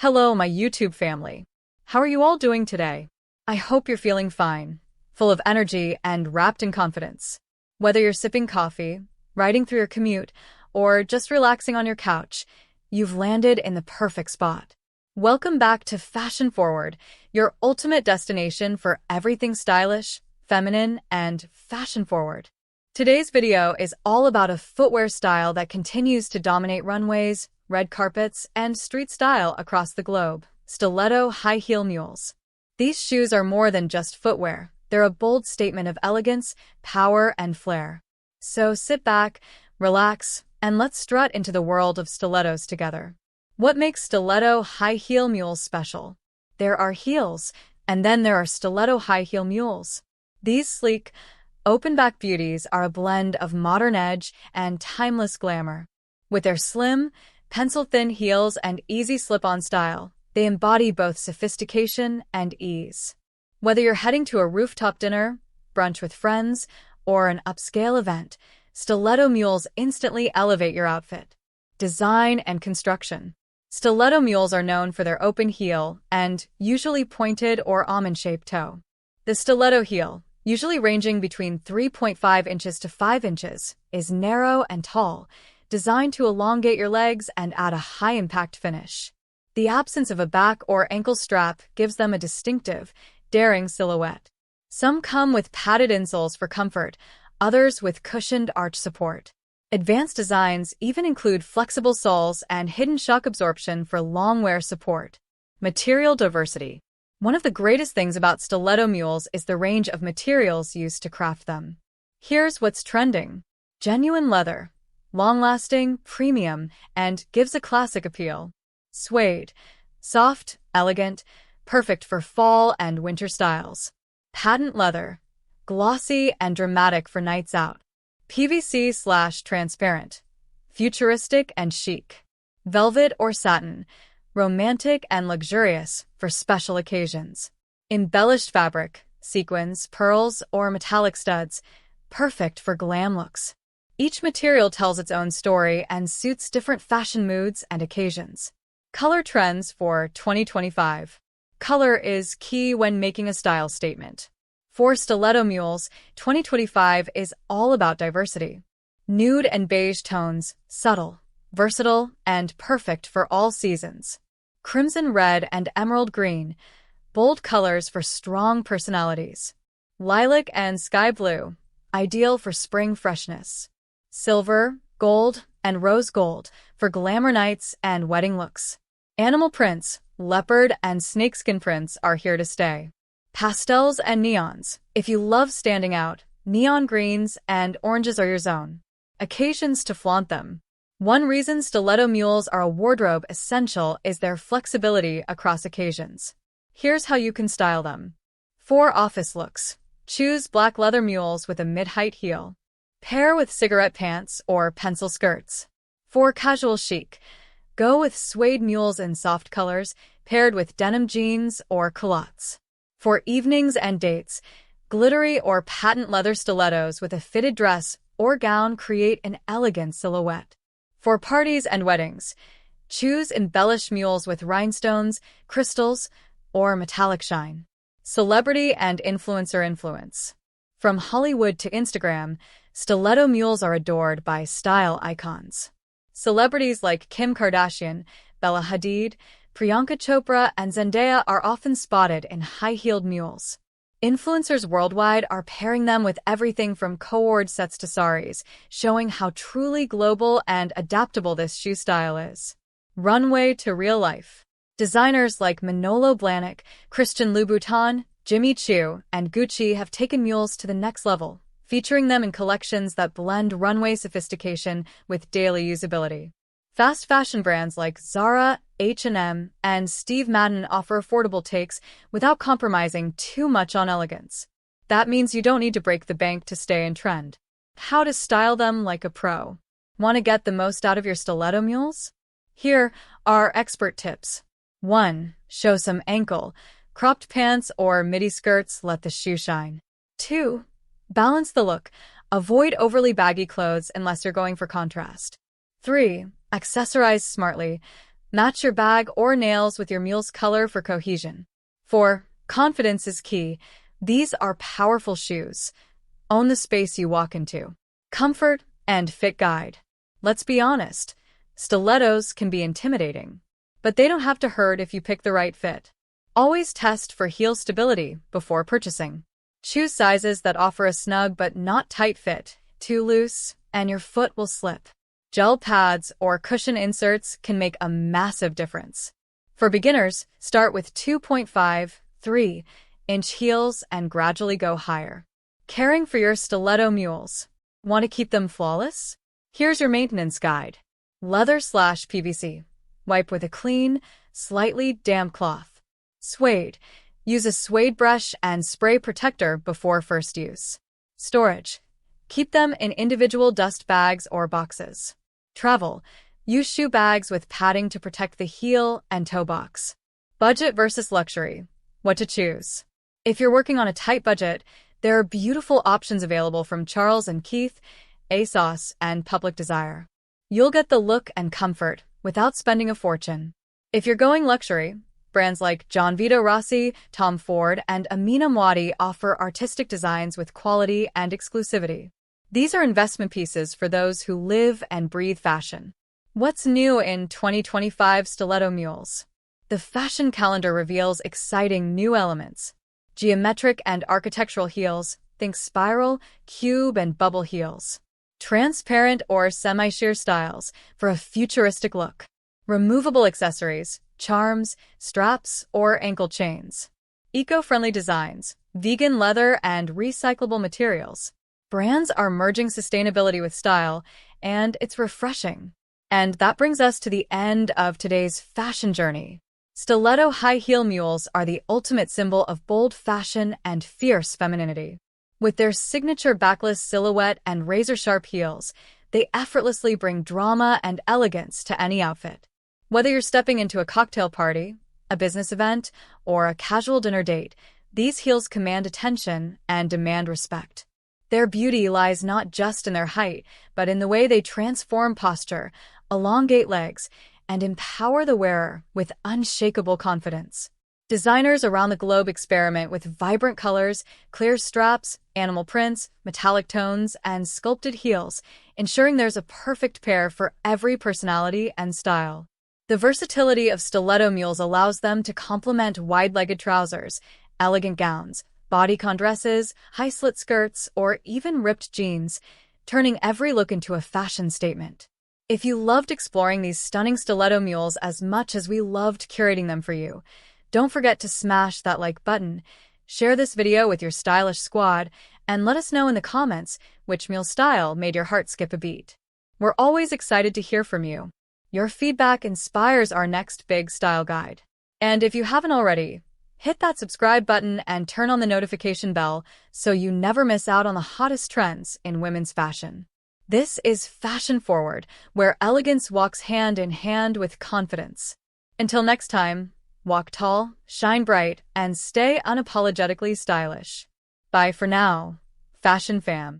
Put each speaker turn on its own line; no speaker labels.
Hello, my YouTube family. How are you all doing today? I hope you're feeling fine, full of energy, and wrapped in confidence. Whether you're sipping coffee, riding through your commute, or just relaxing on your couch, you've landed in the perfect spot. Welcome back to Fashion Forward, your ultimate destination for everything stylish, feminine, and fashion forward. Today's video is all about a footwear style that continues to dominate runways, red carpets, and street style across the globe: stiletto high heel mules. These shoes are more than just footwear. They're a bold statement of elegance, power, and flair. So sit back, relax, and let's strut into the world of stilettos together. What makes stiletto high heel mules special? There are heels, and then there are stiletto high heel mules. These sleek, open-back beauties are a blend of modern edge and timeless glamour. With their slim, pencil-thin heels and easy slip-on style, they embody both sophistication and ease. Whether you're heading to a rooftop dinner, brunch with friends, or an upscale event, stiletto mules instantly elevate your outfit. Design and construction. Stiletto mules are known for their open heel and usually pointed or almond-shaped toe. The stiletto heel, usually ranging between 3.5 inches to 5 inches, is narrow and tall, designed to elongate your legs and add a high-impact finish. The absence of a back or ankle strap gives them a distinctive, daring silhouette. Some come with padded insoles for comfort, others with cushioned arch support. Advanced designs even include flexible soles and hidden shock absorption for long wear support. Material diversity. One of the greatest things about stiletto mules is the range of materials used to craft them. Here's what's trending: genuine leather, long-lasting, premium, and gives a classic appeal. Suede, soft, elegant, perfect for fall and winter styles. Patent leather, glossy and dramatic for nights out. PVC/transparent, futuristic and chic. Velvet or satin, romantic and luxurious for special occasions. Embellished fabric, sequins, pearls, or metallic studs, perfect for glam looks. Each material tells its own story and suits different fashion moods and occasions. Color trends for 2025. Color is key when making a style statement. For stiletto mules, 2025 is all about diversity. Nude and beige tones, subtle, versatile, and perfect for all seasons. Crimson red and emerald green, bold colors for strong personalities. Lilac and sky blue, ideal for spring freshness. Silver, gold, and rose gold for glamour nights and wedding looks. Animal prints, leopard and snakeskin prints are here to stay. Pastels and neons. If you love standing out, neon greens and oranges are your zone. Occasions to flaunt them. One reason stiletto mules are a wardrobe essential is their flexibility across occasions. Here's how you can style them. For office looks, choose black leather mules with a mid-height heel. Pair with cigarette pants or pencil skirts. For casual chic, go with suede mules in soft colors, paired with denim jeans or culottes. For evenings and dates, glittery or patent leather stilettos with a fitted dress or gown create an elegant silhouette. For parties and weddings, choose embellished mules with rhinestones, crystals, or metallic shine. Celebrity and influencer influence. From Hollywood to Instagram, stiletto mules are adored by style icons. Celebrities like Kim Kardashian, Bella Hadid, Priyanka Chopra, and Zendaya are often spotted in high-heeled mules. Influencers worldwide are pairing them with everything from cord sets to saris, showing how truly global and adaptable this shoe style is. Runway to real life. Designers like Manolo Blahnik, Christian Louboutin, Jimmy Choo, and Gucci have taken mules to the next level, featuring them in collections that blend runway sophistication with daily usability. Fast fashion brands like Zara, H&M, and Steve Madden offer affordable takes without compromising too much on elegance. That means you don't need to break the bank to stay in trend. How to style them like a pro. Want to get the most out of your stiletto mules? Here are expert tips. 1. Show some ankle. Cropped pants or midi skirts let the shoe shine. 2. Balance the look. Avoid overly baggy clothes unless you're going for contrast. 3. Accessorize smartly. Match your bag or nails with your mule's color for cohesion. 4. Confidence is key. These are powerful shoes. Own the space you walk into. Comfort and fit guide. Let's be honest, stilettos can be intimidating, but they don't have to hurt if you pick the right fit. Always test for heel stability before purchasing. Choose sizes that offer a snug but not tight fit. Too loose, and your foot will slip. Gel pads or cushion inserts can make a massive difference. For beginners, start with 2.5-3-inch heels and gradually go higher. Caring for your stiletto mules. Want to keep them flawless? Here's your maintenance guide. Leather/PVC. Wipe with a clean, slightly damp cloth. Suede. Use a suede brush and spray protector before first use. Storage. Keep them in individual dust bags or boxes. Travel. Use shoe bags with padding to protect the heel and toe box. Budget versus luxury. What to choose? If you're working on a tight budget, there are beautiful options available from Charles & Keith, ASOS, and Public Desire. You'll get the look and comfort without spending a fortune. If you're going luxury, brands like John Vito Rossi, Tom Ford, and Amina Mwadi offer artistic designs with quality and exclusivity. These are investment pieces for those who live and breathe fashion. What's new in 2025 Stiletto Mules? The fashion calendar reveals exciting new elements. Geometric and architectural heels, think spiral, cube, and bubble heels. Transparent or semi-sheer styles for a futuristic look. Removable accessories, charms, straps, or ankle chains. Eco-friendly designs, vegan leather and recyclable materials. Brands are merging sustainability with style, and it's refreshing. And that brings us to the end of today's fashion journey. Stiletto high heel mules are the ultimate symbol of bold fashion and fierce femininity. With their signature backless silhouette and razor-sharp heels, they effortlessly bring drama and elegance to any outfit. Whether you're stepping into a cocktail party, a business event, or a casual dinner date, these heels command attention and demand respect. Their beauty lies not just in their height, but in the way they transform posture, elongate legs, and empower the wearer with unshakable confidence. Designers around the globe experiment with vibrant colors, clear straps, animal prints, metallic tones, and sculpted heels, ensuring there's a perfect pair for every personality and style. The versatility of stiletto mules allows them to complement wide-legged trousers, elegant gowns, bodycon dresses, high-slit skirts, or even ripped jeans, turning every look into a fashion statement. If you loved exploring these stunning stiletto mules as much as we loved curating them for you, don't forget to smash that like button, share this video with your stylish squad, and let us know in the comments which mule style made your heart skip a beat. We're always excited to hear from you. Your feedback inspires our next big style guide. And if you haven't already, hit that subscribe button and turn on the notification bell so you never miss out on the hottest trends in women's fashion. This is Fashion Forward, where elegance walks hand in hand with confidence. Until next time, walk tall, shine bright, and stay unapologetically stylish. Bye for now, Fashion Fam.